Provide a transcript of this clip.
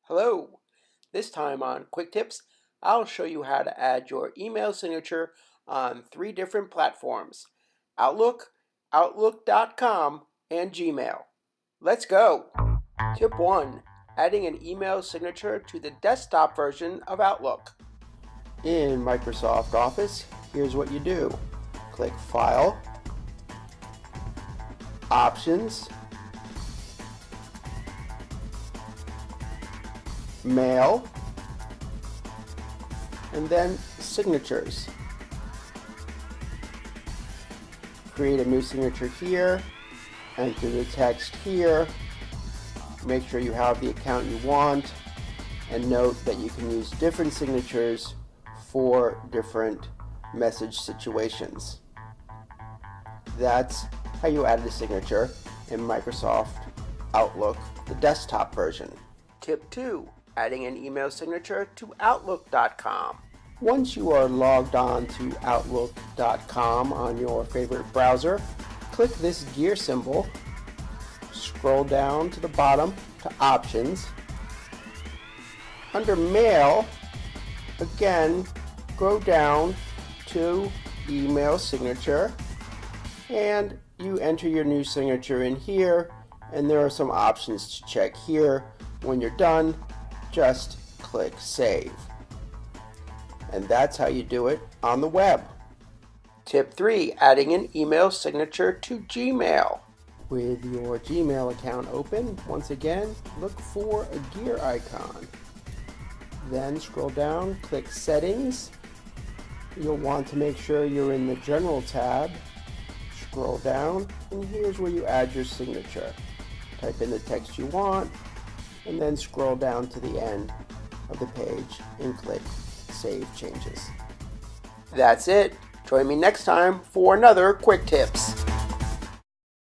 Hello! This time on Quick Tips, I'll show you how to add your email signature on 3 different platforms: Outlook, Outlook.com, and Gmail. Let's go! Tip 1. Adding an email signature to the desktop version of Outlook. In Microsoft Office, here's what you do. Click File, Options, Mail, and then Signatures. Create a new signature here, enter the text here, make sure you have the account you want, and note that you can use different signatures for different message situations. That's how you add a signature in Microsoft Outlook, the desktop version. Tip 2. Adding an email signature to Outlook.com. Once you are logged on to Outlook.com on your favorite browser, click this gear symbol, scroll down to the bottom to Options. Under Mail, again, go down to Email Signature, and you enter your new signature in here, and there are some options to check here. When you're done, just click Save. And that's how you do it on the web. Tip 3. Adding an email signature to Gmail. With your Gmail account open, once again, look for a gear icon. Then scroll down, click Settings. You'll want to make sure you're in the General tab. Scroll down, and here's where you add your signature. Type in the text you want, and then scroll down to the end of the page and click Save Changes. That's it. Join me next time for another Quick Tips.